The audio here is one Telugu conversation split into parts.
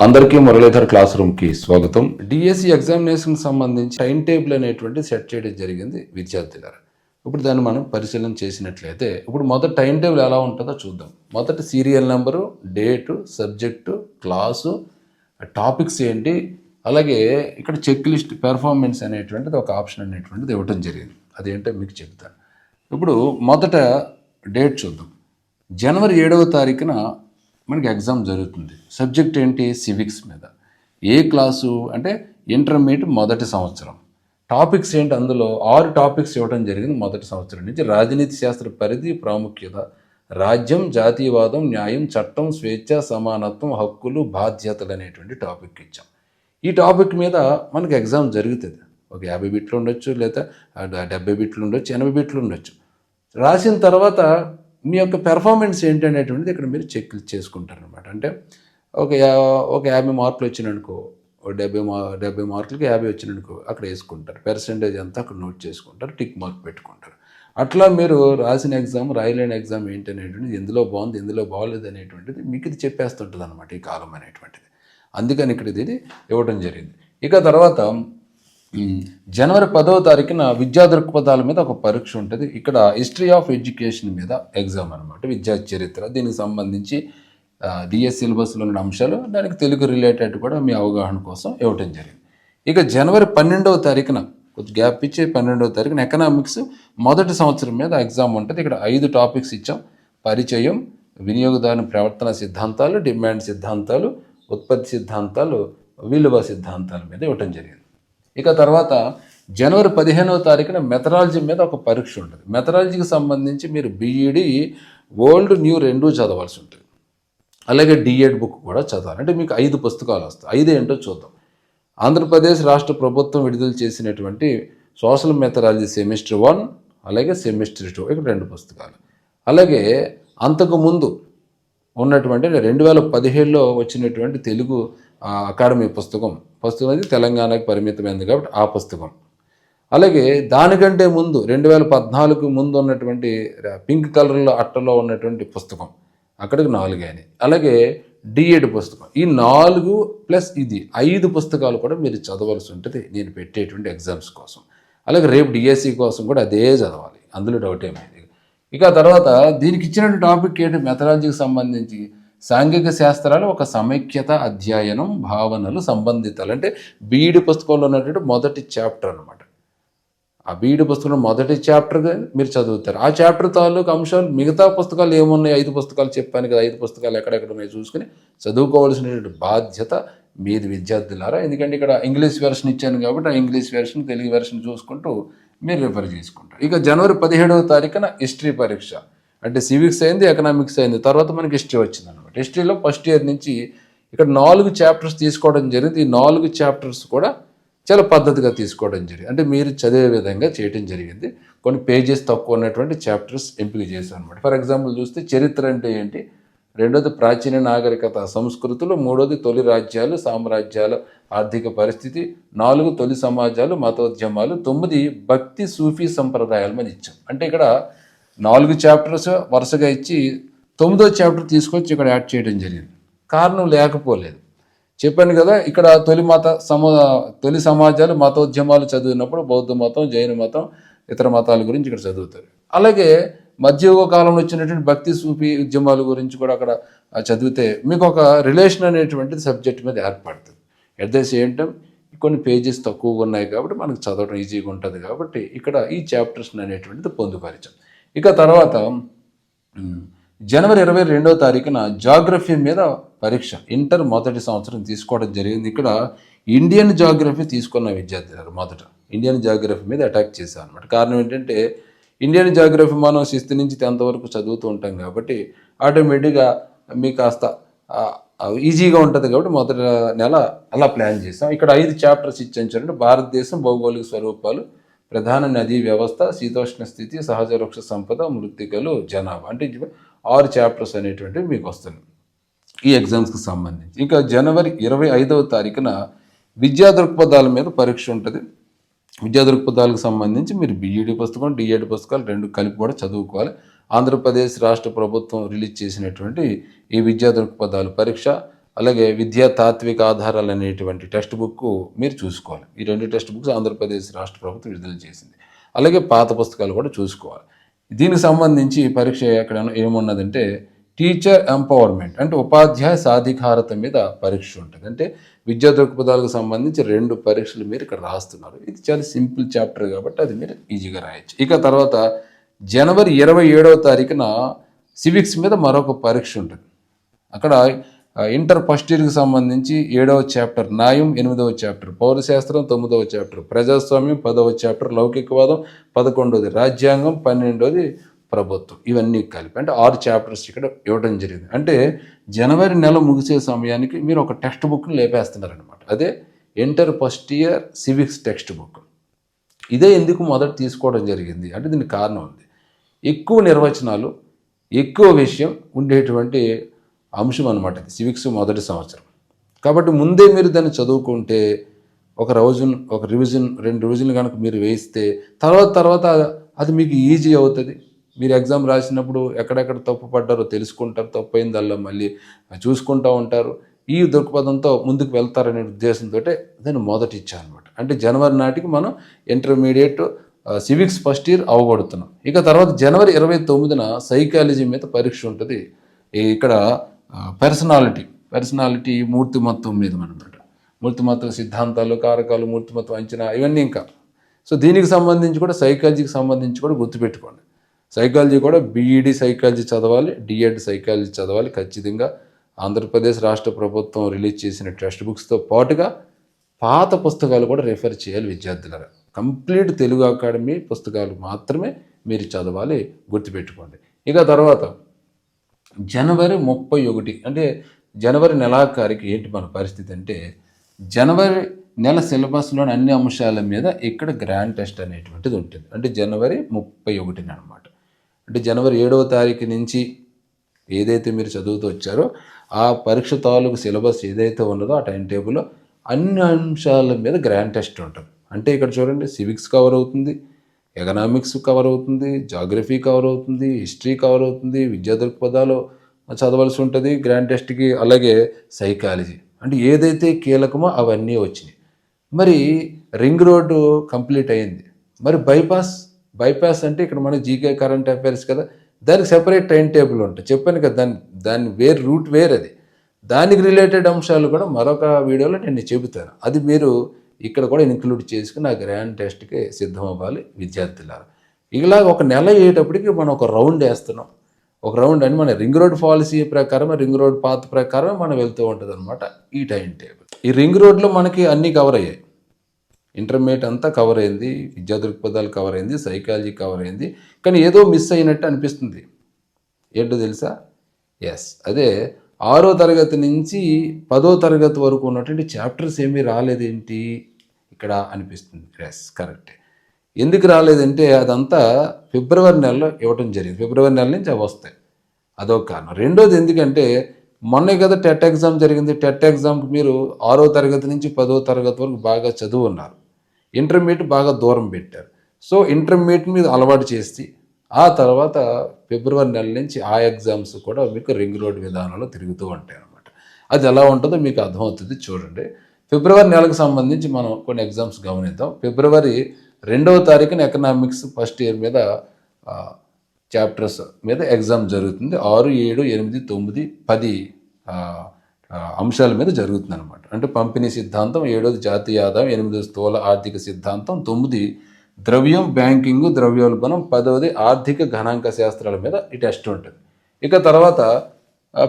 అందరికీ మురళీధర్ క్లాస్ రూమ్కి స్వాగతం. డిఎస్సి ఎగ్జామినేషన్కి సంబంధించి టైం టేబుల్ అనేటువంటి సెట్ చేయడం జరిగింది విద్యార్థులారా. ఇప్పుడు దాన్ని మనం పరిశీలన చేసినట్లయితే ఇప్పుడు మొదటి టైం టేబుల్ ఎలా ఉంటుందో చూద్దాం. మొదటి serial number, date, subject, class, topics ఏంటి, అలాగే ఇక్కడ చెక్ లిస్ట్ పెర్ఫార్మెన్స్ అనేటువంటిది ఒక ఆప్షన్ అనేటువంటిది ఇవ్వటం జరిగింది. అదేంటో మీకు చెప్తాను. ఇప్పుడు మొదట డేట్ చూద్దాం. జనవరి 7వ తారీఖున మనకి ఎగ్జామ్ జరుగుతుంది. సబ్జెక్ట్ ఏంటి? సివిక్స్ మీద. ఏ క్లాసు అంటే ఇంటర్మీడియట్ మొదటి సంవత్సరం. టాపిక్స్ ఏంటి? అందులో 6 టాపిక్స్ ఇవ్వడం జరిగింది మొదటి సంవత్సరం నుంచి. రాజనీతి శాస్త్ర పరిధి, ప్రాముఖ్యత, రాజ్యం, జాతీయవాదం, న్యాయం, చట్టం, స్వేచ్ఛ, సమానత్వం, హక్కులు, బాధ్యతలు అనేటువంటి టాపిక్ ఇచ్చాం. ఈ టాపిక్ మీద మనకి ఎగ్జామ్ జరుగుతుంది. ఒక 50 బిట్లు ఉండొచ్చు, లేదా 70 బిట్లు ఉండొచ్చు, 80 బిట్లు ఉండొచ్చు. రాసిన తర్వాత మీ యొక్క పెర్ఫార్మెన్స్ ఏంటి అనేటువంటిది ఇక్కడ మీరు చెక్ చేసుకుంటారనమాట. అంటే ఒక 50 మార్కులు వచ్చిననుకో, 70 మార్కులకి 50 వచ్చిననుకో అక్కడ వేసుకుంటారు. పర్సెంటేజ్ అంతా అక్కడ నోట్ చేసుకుంటారు, టిక్ మార్క్ పెట్టుకుంటారు. అట్లా మీరు రాసిన ఎగ్జామ్, రాయలేని ఎగ్జామ్ ఏంటి అనేటువంటిది, ఎందులో బాగుంది, ఎందులో బాగోలేదు అనేటువంటిది మీకు ఇది చెప్పేస్తుంటుంది అనమాట ఈ కాలం అనేటువంటిది. అందుకని ఇక్కడ ఇది ఇవ్వడం జరిగింది. ఇక తర్వాత జనవరి 10వ తారీఖున విద్యా దృక్పథాల మీద ఒక పరీక్ష ఉంటుంది. ఇక్కడ హిస్టరీ ఆఫ్ ఎడ్యుకేషన్ మీద ఎగ్జామ్ అనమాట, విద్యా చరిత్ర. దీనికి సంబంధించి డిఎస్ సిలబస్లో ఉన్న అంశాలు, దానికి తెలుగు రిలేటెడ్ కూడా మీ అవగాహన కోసం ఇవ్వటం జరిగింది. ఇక జనవరి 12వ తారీఖున కొంచెం గ్యాప్ ఇచ్చి 12వ తారీఖున ఎకనామిక్స్ మొదటి సంవత్సరం మీద ఎగ్జామ్ ఉంటుంది. ఇక్కడ 5 టాపిక్స్ ఇచ్చాం. పరిచయం, వినియోగదారుని ప్రవర్తన సిద్ధాంతాలు, డిమాండ్ సిద్ధాంతాలు, ఉత్పత్తి సిద్ధాంతాలు, విలువ సిద్ధాంతాల మీద ఇవ్వటం జరిగింది. ఇక తర్వాత జనవరి 15వ తారీఖున మెథడాలజీ మీద ఒక పరీక్ష ఉంటుంది. మెథడాలజీకి సంబంధించి మీరు బీఈడి ఓల్డ్ న్యూ రెండూ చదవాల్సి ఉంటుంది. అలాగే డిఎడ్ బుక్ కూడా చదవాలి. అంటే మీకు 5 పుస్తకాలు వస్తాయి. 5 ఏంటో చూద్దాం. ఆంధ్రప్రదేశ్ రాష్ట్ర ప్రభుత్వం విడుదల చేసినటువంటి సోషల్ మెథడాలజీ సెమిస్టర్ 1, అలాగే సెమిస్టర్ 2, ఇక్కడ 2 పుస్తకాలు. అలాగే అంతకుముందు ఉన్నటువంటి 2017లో వచ్చినటువంటి తెలుగు అకాడమీ పుస్తకం అది తెలంగాణకి పరిమితమైంది కాబట్టి ఆ పుస్తకం. అలాగే దానికంటే ముందు 2014 ముందు ఉన్నటువంటి పింక్ కలర్లో అట్టలో ఉన్నటువంటి పుస్తకం, అక్కడికి 4 అయినాయి. అలాగే డిఎడ్ పుస్తకం. ఈ 4 ప్లస్ ఇది 5 పుస్తకాలు కూడా మీరు చదవాల్సి ఉంటుంది నేను పెట్టేటువంటి ఎగ్జామ్స్ కోసం. అలాగే రేపు డిఎస్సి కోసం కూడా అదే చదవాలి, అందులో డౌట్ ఏమైంది. ఇక తర్వాత దీనికి ఇచ్చినటువంటి టాపిక్ ఏంటి? మెథడాలజీకి సంబంధించి సాంఘిక శాస్త్రాలు ఒక సమైక్యత అధ్యయనం, భావనలు, సంబంధితాలు. అంటే బీఈడి పుస్తకంలో ఉన్నటువంటి మొదటి చాప్టర్ అనమాట. ఆ బీఈడి పుస్తకంలో మొదటి చాప్టర్ మీరు చదువుతారు. ఆ చాప్టర్ తాలూకు అంశాలు మిగతా పుస్తకాలు ఏమున్నాయి, 5 పుస్తకాలు చెప్పాను కదా, 5 పుస్తకాలు ఎక్కడెక్కడ ఉన్నాయి చూసుకుని చదువుకోవాల్సినటువంటి బాధ్యత మీది విద్యార్థులారా. ఎందుకంటే ఇక్కడ ఇంగ్లీష్ వెర్షన్ ఇచ్చాను కాబట్టి ఆ ఇంగ్లీష్ వెర్షన్, తెలుగు వెర్షన్ చూసుకుంటూ మీరు రిఫర్ చేసుకుంటారు. ఇక జనవరి 17వ తారీఖున హిస్టరీ పరీక్ష. అంటే సివిక్స్ అయింది, ఎకనామిక్స్ అయింది, తర్వాత మనకి హిస్టరీ వచ్చింది అనమాట. హిస్టరీలో ఫస్ట్ ఇయర్ నుంచి ఇక్కడ 4 చాప్టర్స్ తీసుకోవడం జరిగింది. ఈ 4 చాప్టర్స్ కూడా చాలా పద్ధతిగా తీసుకోవడం జరిగింది. అంటే మీరు చదివే విధంగా చేయడం జరిగింది. కొన్ని పేజెస్ తక్కువ ఉన్నటువంటి చాప్టర్స్ ఎంపిక చేశాను అనమాట. ఫర్ ఎగ్జాంపుల్ చూస్తే చరిత్ర అంటే ఏంటి, 2వది ప్రాచీన నాగరికత సంస్కృతులు, 3వది తొలి రాజ్యాలు, సామ్రాజ్యాల ఆర్థిక పరిస్థితి, 4 తొలి సమాజాలు, మతోద్యమాలు, 9 భక్తి సూఫీ సంప్రదాయాలు మీద ఇచ్చాం. అంటే ఇక్కడ 4 చాప్టర్స్ వరుసగా ఇచ్చి 9వ చాప్టర్ తీసుకొచ్చి ఇక్కడ యాడ్ చేయడం జరిగింది. కారణం లేకపోలేదు, చెప్పాను కదా. ఇక్కడ తొలి సమాజాలు, మతోద్యమాలు చదివినప్పుడు బౌద్ధ మతం, జైన మతం, ఇతర మతాల గురించి ఇక్కడ చదువుతారు. అలాగే మధ్యయుగ కాలంలో వచ్చినటువంటి భక్తి సూఫీ ఉద్యమాల గురించి కూడా అక్కడ చదివితే మీకు ఒక రిలేషన్ అనేటువంటిది సబ్జెక్ట్ మీద ఏర్పడుతుంది. ఎట్ ద సేమ్ టైం కొన్ని పేజెస్ తక్కువగా ఉన్నాయి కాబట్టి మనకు చదవడం ఈజీగా ఉంటుంది కాబట్టి ఇక్కడ ఈ చాప్టర్స్ అనేటువంటిది పొందుపరిచాం. ఇక తర్వాత జనవరి 22వ తారీఖున జాగ్రఫీ మీద పరీక్ష ఇంటర్ మొదటి సంవత్సరం తీసుకోవడం జరిగింది. ఇక్కడ ఇండియన్ జాగ్రఫీ తీసుకున్న విద్యార్థులు మొదట ఇండియన్ జాగ్రఫీ మీద అటాక్ చేశారు అనమాట. కారణం ఏంటంటే ఇండియన్ జాగ్రఫీ మనం 6th నుంచి 10th వరకు చదువుతూ ఉంటాం కాబట్టి ఆటోమేటిక్గా మీకు కాస్త ఈజీగా ఉంటుంది కాబట్టి మొదటి నెల అలా ప్లాన్ చేసాం. ఇక్కడ 5 చాప్టర్స్ ఇచ్చారంటే భారతదేశం భౌగోళిక స్వరూపాలు, ప్రధాన నదీ వ్యవస్థ, శీతోష్ణ స్థితి, సహజ వృక్ష సంపద, మృత్తికలు, జనాభా. అంటే 6 చాప్టర్స్ అనేటువంటివి మీకు వస్తున్నాయి ఈ ఎగ్జామ్స్కి సంబంధించి. ఇంకా జనవరి 25వ తారీఖున విద్యా దృక్పథాల మీద పరీక్ష ఉంటుంది. విద్యా దృక్పథాలకు సంబంధించి మీరు బీఈడి పుస్తకం, డిఎడ్ పుస్తకాలు 2 కలిపి కూడా చదువుకోవాలి. ఆంధ్రప్రదేశ్ రాష్ట్ర ప్రభుత్వం రిలీజ్ చేసినటువంటి ఈ విద్యా దృక్పథాలు పరీక్ష అలాగే విద్యా తాత్విక ఆధారాలు అనేటువంటి టెక్స్ట్ బుక్ మీరు చూసుకోవాలి. ఈ 2 టెక్స్ట్ బుక్స్ ఆంధ్రప్రదేశ్ రాష్ట్ర ప్రభుత్వం విడుదల చేసింది. అలాగే పాత పుస్తకాలు కూడా చూసుకోవాలి. దీనికి సంబంధించి పరీక్ష ఎక్కడ ఏమున్నదంటే టీచర్ ఎంపవర్మెంట్ అంటే ఉపాధ్యాయ సాధికారత మీద పరీక్ష ఉంటుంది. అంటే విద్యా దృక్పథాలకు సంబంధించి 2 పరీక్షలు మీరు ఇక్కడ రాస్తున్నారు. ఇది చాలా సింపుల్ చాప్టర్ కాబట్టి అది మీరు ఈజీగా రాయొచ్చు. ఇక తర్వాత జనవరి 27వ తారీఖున సివిక్స్ మీద మరొక పరీక్ష ఉంటుంది. అక్కడ ఇంటర్ ఫస్ట్ ఇయర్కి సంబంధించి 7వ చాప్టర్ న్యాయం, 8వ చాప్టర్ పౌరశాస్త్రం, 9వ చాప్టర్ ప్రజాస్వామ్యం, 10వ చాప్టర్ లౌకికవాదం, 11వది రాజ్యాంగం, 12వది ప్రభుత్వం. ఇవన్నీ కలిపి అంటే 6 చాప్టర్స్ ఇక్కడ ఇవ్వడం జరిగింది. అంటే జనవరి నెల ముగిసే సమయానికి మీరు ఒక టెక్స్ట్ బుక్ని లేపేస్తున్నారనమాట. అదే inter first year civics text book. ఇదే ఎందుకు మొదట తీసుకోవడం జరిగింది అంటే దీనికి కారణం ఉంది. ఎక్కువ నిర్వచనాలు, ఎక్కువ విషయం ఉండేటువంటి అంశం అనమాట ఇది సివిక్స్ మొదటి సంవత్సరం. కాబట్టి ముందే మీరు దాన్ని చదువుకుంటే ఒక రివిజన్ 2 రివిజన్లు కనుక మీరు వేయిస్తే తర్వాత అది మీకు ఈజీ అవుతుంది. మీరు ఎగ్జామ్ రాసినప్పుడు ఎక్కడెక్కడ తప్పు పడ్డారో తెలుసుకుంటారు, తప్పు అయిందల్లా మళ్ళీ చూసుకుంటూ ఉంటారు. ఈ దృక్పథంతో ముందుకు వెళ్తారనే ఉద్దేశంతో దాన్ని మొదటి ఇచ్చాను అనమాట. అంటే జనవరి నాటికి మనం ఇంటర్మీడియట్ సివిక్స్ ఫస్ట్ ఇయర్ అవగొడుతున్నాం. ఇక తర్వాత జనవరి 29న సైకాలజీ మీద పరీక్ష ఉంటుంది. ఇక్కడ పర్సనాలిటీ మూర్తిమత్వం మీద అనమాట. మూర్తిమత్వ సిద్ధాంతాలు, కారకాలు, మూర్తిమత్వం అంచనా ఇవన్నీ ఇంకా. సో దీనికి సంబంధించి కూడా సైకాలజీకి సంబంధించి కూడా గుర్తుపెట్టుకోండి. సైకాలజీ కూడా బీఈడి సైకాలజీ చదవాలి, డిఎడ్ సైకాలజీ చదవాలి ఖచ్చితంగా. ఆంధ్రప్రదేశ్ రాష్ట్ర ప్రభుత్వం రిలీజ్ చేసిన టెక్స్ట్ బుక్స్తో పాటుగా పాత పుస్తకాలు కూడా రెఫర్ చేయాలి విద్యార్థులారా. కంప్లీట్ తెలుగు అకాడమీ పుస్తకాలు మాత్రమే మీరు చదవాలి, గుర్తుపెట్టుకోండి. ఇక తర్వాత జనవరి 31 అంటే జనవరి నెలాఖరికి ఏంటి మన పరిస్థితి అంటే జనవరి నెల సిలబస్లోని అన్ని అంశాల మీద ఇక్కడ గ్రాండ్ టెస్ట్ అనేటువంటిది ఉంటుంది. అంటే జనవరి 31 అనమాట. అంటే జనవరి 7వ తారీఖు నుంచి ఏదైతే మీరు చదువుతూ వచ్చారో ఆ పరీక్ష తాలూకు సిలబస్ ఏదైతే ఉన్నదో ఆ టైం టేబుల్లో అన్ని అంశాల మీద గ్రాండ్ టెస్ట్ ఉంటుంది. అంటే ఇక్కడ చూడండి సివిక్స్ కవర్ అవుతుంది, ఎకనామిక్స్ కవర్ అవుతుంది, జాగ్రఫీ కవర్ అవుతుంది, హిస్టరీ కవర్ అవుతుంది, విద్యా దృక్పథాలు చదవాల్సి ఉంటుంది గ్రాండ్ టెస్ట్కి. అలాగే సైకాలజీ అంటే ఏదైతే కీలకమో అవన్నీ వచ్చినాయి. మరి రింగ్ రోడ్డు కంప్లీట్ అయ్యింది. మరి బైపాస్ అంటే ఇక్కడ మన జీకే కరెంట్ అఫైర్స్ కదా, దానికి సెపరేట్ టైం టేబుల్ ఉంటుంది. చెప్పాను కదా దాని రూట్ వేరేది. దానికి రిలేటెడ్ అంశాలు కూడా మరొక వీడియోలో నేను చెబుతాను. అది మీరు ఇక్కడ కూడా ఇన్క్లూడ్ చేసుకుని ఆ గ్రాండ్ టెస్ట్కి సిద్ధం అవ్వాలి విద్యార్థులారా. ఇలాగ ఒక నెల అయ్యేటప్పటికి మనం ఒక రౌండ్ వేస్తున్నాం. ఒక రౌండ్ అని మన రింగ్ రోడ్ పాలసీ ప్రకారం, రింగ్ రోడ్ పాత్ ప్రకారం మనం వెళ్తూ ఉంటుంది అనమాట ఈ టైం టేబుల్. ఈ రింగ్ రోడ్లో మనకి అన్నీ కవర్ అయ్యాయి. ఇంటర్మీడియట్ అంతా కవర్ అయింది, విద్యా దృక్పథాలు కవర్ అయింది, సైకాలజీ కవర్ అయింది. కానీ ఏదో మిస్ అయినట్టు అనిపిస్తుంది. ఏంటో తెలుసా? అదే 6వ తరగతి నుంచి 10వ తరగతి వరకు ఉన్నటువంటి చాప్టర్స్ ఏమీ రాలేదేంటి ఇక్కడ అనిపిస్తుంది. కరెక్టే. ఎందుకు రాలేదంటే అదంతా ఫిబ్రవరి నెలలో ఇవ్వటం జరిగింది. ఫిబ్రవరి నెల నుంచి అవి వస్తాయి, అదొక కారణం. రెండోది ఎందుకంటే మొన్నే కదా టెట్ ఎగ్జామ్ జరిగింది. టెట్ ఎగ్జామ్కి మీరు 6వ తరగతి నుంచి 10వ తరగతి వరకు బాగా చదువు ఉన్నారు, ఇంటర్మీడియట్ బాగా దూరం పెట్టారు. సో ఇంటర్మీడియట్ మీద అలవాటు చేసి ఆ తర్వాత ఫిబ్రవరి నెల నుంచి ఆ ఎగ్జామ్స్ కూడా మీకు రింగ్ రోడ్ విధానంలో తిరుగుతూ ఉంటాయి అన్నమాట. అది ఎలా ఉంటుందో మీకు అర్థమవుతుంది, చూడండి. ఫిబ్రవరి నెలకు సంబంధించి మనం కొన్ని ఎగ్జామ్స్ గమనిద్దాం. ఫిబ్రవరి 2వ తారీఖున ఎకనామిక్స్ ఫస్ట్ ఇయర్ మీద చాప్టర్స్ మీద ఎగ్జామ్ జరుగుతుంది. 6, 7, 8, 9, 10 అంశాల మీద జరుగుతుంది అనమాట. అంటే పంపిణీ సిద్ధాంతం, 7వ జాతీయ ఆదాయం, 8వ స్థూల ఆర్థిక సిద్ధాంతం, 9 ద్రవ్యం, బ్యాంకింగ్, ద్రవ్యోల్బణం, 10వది ఆర్థిక గణాంక శాస్త్రాల మీద ఈ టెస్ట్ ఉంటుంది. ఇక తర్వాత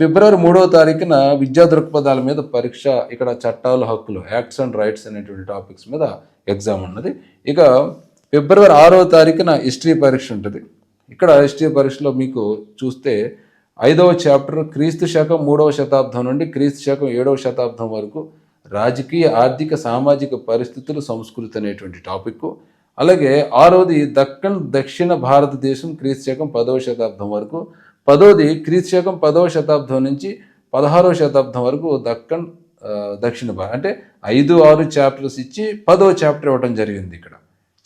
ఫిబ్రవరి 3వ తారీఖున విద్యా దృక్పథాల మీద పరీక్ష. ఇక్కడ చట్టాలు, హక్కులు, యాక్ట్స్ అండ్ రైట్స్ అనేటువంటి టాపిక్స్ మీద ఎగ్జామ్ ఉన్నది. ఇక ఫిబ్రవరి 6వ తారీఖున హిస్టరీ పరీక్ష ఉంటుంది. ఇక్కడ హిస్టరీ పరీక్షలో మీకు చూస్తే 5వ చాప్టర్ క్రీస్తు శకం 3వ శతాబ్దం నుండి క్రీస్తు శకం 7వ శతాబ్దం వరకు రాజకీయ, ఆర్థిక, సామాజిక పరిస్థితులు, సంస్కృతి అనేటువంటి టాపిక్. అలాగే 6వది దక్షిణ భారతదేశం క్రీస్తు శకం 10వ శతాబ్దం వరకు. 10వది క్రీస్తు శకం 10వ శతాబ్దం నుంచి 16వ శతాబ్దం వరకు దక్షిణ భారత. అంటే 5, 6 చాప్టర్స్ ఇచ్చి 10వ చాప్టర్ ఇవ్వడం జరిగింది. ఇక్కడ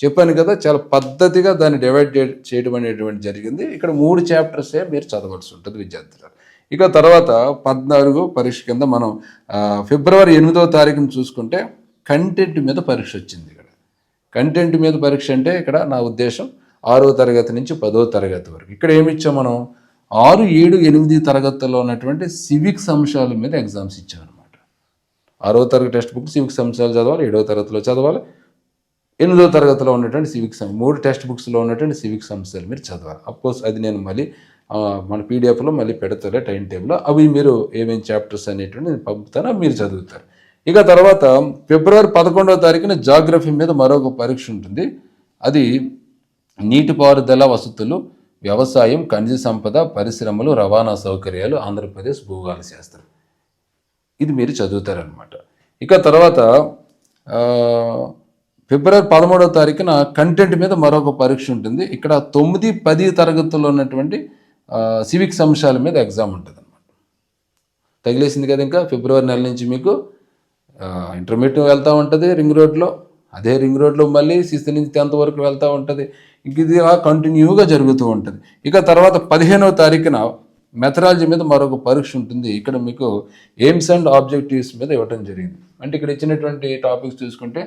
చెప్పాను కదా, చాలా పద్ధతిగా దాన్ని డివైడ్ చేయడం అనేటువంటి జరిగింది. ఇక్కడ 3 చాప్టర్సే మీరు చదవాల్సి ఉంటుంది విద్యార్థులు. ఇక తర్వాత 14 పరీక్ష కింద మనం ఫిబ్రవరి 8వ తారీఖున చూసుకుంటే కంటెంట్ మీద పరీక్ష వచ్చింది. ఇక్కడ కంటెంట్ మీద పరీక్ష అంటే ఇక్కడ నా ఉద్దేశం 6వ తరగతి నుంచి 10వ తరగతి వరకు. ఇక్కడ ఏమి ఇచ్చాం మనం 6, 7, 8 తరగతుల్లో ఉన్నటువంటి సివిక్స్ అంశాల మీద ఎగ్జామ్స్ ఇచ్చామన్నమాట. 6వ తరగతి టెక్స్ట్ బుక్ సివిక్స్ అంశాలు చదవాలి, 7వ తరగతిలో చదవాలి, 8వ తరగతిలో ఉన్నటువంటి సివిక్స్ 3 టెక్స్ట్ బుక్స్లో ఉన్నటువంటి సివిక్స్ అంశాలు మీరు చదవాలి. అఫ్కోర్స్ అది నేను మళ్ళీ మన పీడిఎఫ్లో మళ్ళీ పెడతారు టైం టేబుల్. అవి మీరు ఏమేమి చాప్టర్స్ అనేటువంటి నేను పంపుతానో మీరు చదువుతారు. ఇక తర్వాత ఫిబ్రవరి 11వ తారీఖున జాగ్రఫీ మీద మరొక పరీక్ష ఉంటుంది. అది నీటిపారుదల వసతులు, వ్యవసాయం, ఖనిజ సంపద, పరిశ్రమలు, రవాణా సౌకర్యాలు, ఆంధ్రప్రదేశ్ భూగోళ శాస్త్రం. ఇది మీరు చదువుతారనమాట. ఇక తర్వాత ఫిబ్రవరి 13వ తారీఖున కంటెంట్ మీద మరొక పరీక్ష ఉంటుంది. ఇక్కడ 9, 10 తరగతుల్లో ఉన్నటువంటి సివిక్స్ అంశాల మీద ఎగ్జామ్ ఉంటుంది అనమాట. తగిలేసింది కదా. ఇంకా ఫిబ్రవరి నెల నుంచి మీకు ఇంటర్మీడియట్ వెళ్తూ ఉంటుంది రింగ్ రోడ్లో, అదే రింగ్ రోడ్లో మళ్ళీ 6th నుంచి 10th వరకు వెళ్తూ ఉంటుంది. ఇంక ఇది కంటిన్యూగా జరుగుతూ ఉంటుంది. ఇక తర్వాత 15వ తారీఖున మెథడాలజీ మీద మరొక పరీక్ష ఉంటుంది. ఇక్కడ మీకు ఎయిమ్స్ అండ్ ఆబ్జెక్టివ్స్ మీద ఇవ్వడం జరిగింది. అంటే ఇక్కడ ఇచ్చినటువంటి టాపిక్స్ చూసుకుంటే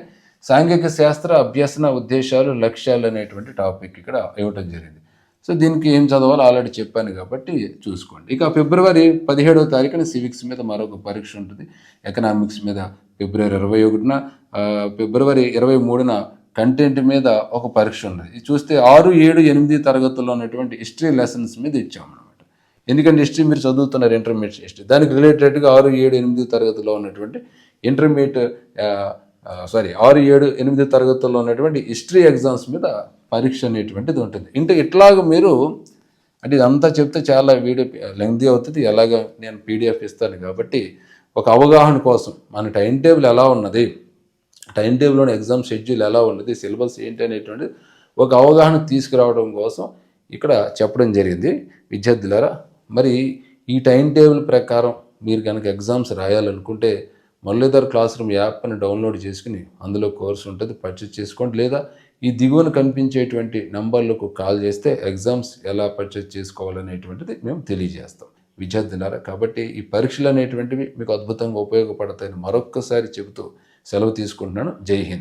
సాంఘిక శాస్త్ర అభ్యసన ఉద్దేశాలు, లక్ష్యాలు అనేటువంటి టాపిక్ ఇక్కడ ఇవ్వటం జరిగింది. సో దీనికి ఏం చదవాలో ఆల్రెడీ చెప్పాను కాబట్టి చూసుకోండి. ఇక ఫిబ్రవరి 17వ తారీఖున సివిక్స్ మీద మరొక పరీక్ష ఉంటుంది. ఎకనామిక్స్ మీద ఫిబ్రవరి 21న, ఫిబ్రవరి 23న కంటెంట్ మీద ఒక పరీక్ష ఉన్నది. ఇది చూస్తే 6, 7, 8 తరగతుల్లో ఉన్నటువంటి హిస్టరీ లెసన్స్ మీద ఇచ్చామన్నమాట. ఎందుకంటే హిస్టరీ మీరు చదువుతున్నారు, ఇంటర్మీడియట్ హిస్టరీ, దానికి రిలేటెడ్గా 6, 7, 8 తరగతిలో ఉన్నటువంటి ఇంటర్మీడియట్ 6, 7, 8 తరగతుల్లో ఉన్నటువంటి హిస్టరీ ఎగ్జామ్స్ మీద పరీక్ష అనేటువంటిది ఉంటుంది. అంటే ఇట్లాగ మీరు అంటే ఇదంతా చెప్తే చాలా వీడియో లెంగ్తీ అవుతుంది. ఎలాగ నేను పీడిఎఫ్ ఇస్తాను కాబట్టి ఒక అవగాహన కోసం మన టైం టేబుల్ ఎలా ఉన్నది, టైం టేబుల్లోని ఎగ్జామ్ షెడ్యూల్ ఎలా ఉన్నది, సిలబస్ ఏంటి అనేటువంటిది ఒక అవగాహన తీసుకురావడం కోసం ఇక్కడ చెప్పడం జరిగింది. విద్యార్థులారా, మరి ఈ టైం టేబుల్ ప్రకారం మీరు కనుక ఎగ్జామ్స్ రాయాలనుకుంటే మురళీధర్ క్లాస్ రూమ్ యాప్ని డౌన్లోడ్ చేసుకుని అందులో కోర్సు ఉంటుంది, పర్చేజ్ చేసుకోండి. లేదా ఈ దిగువన కనిపించేటువంటి నంబర్లకు కాల్ చేస్తే ఎగ్జామ్స్ ఎలా పర్చేజ్ చేసుకోవాలనేటువంటిది మేము తెలియజేస్తాం. విద్యార్థులారా, కాబట్టి ఈ పరీక్షలు అనేటువంటివి మీకు అద్భుతంగా ఉపయోగపడతాయని మరొక్కసారి చెబుతూ సెలవు తీసుకుంటున్నాను. జై హింద్.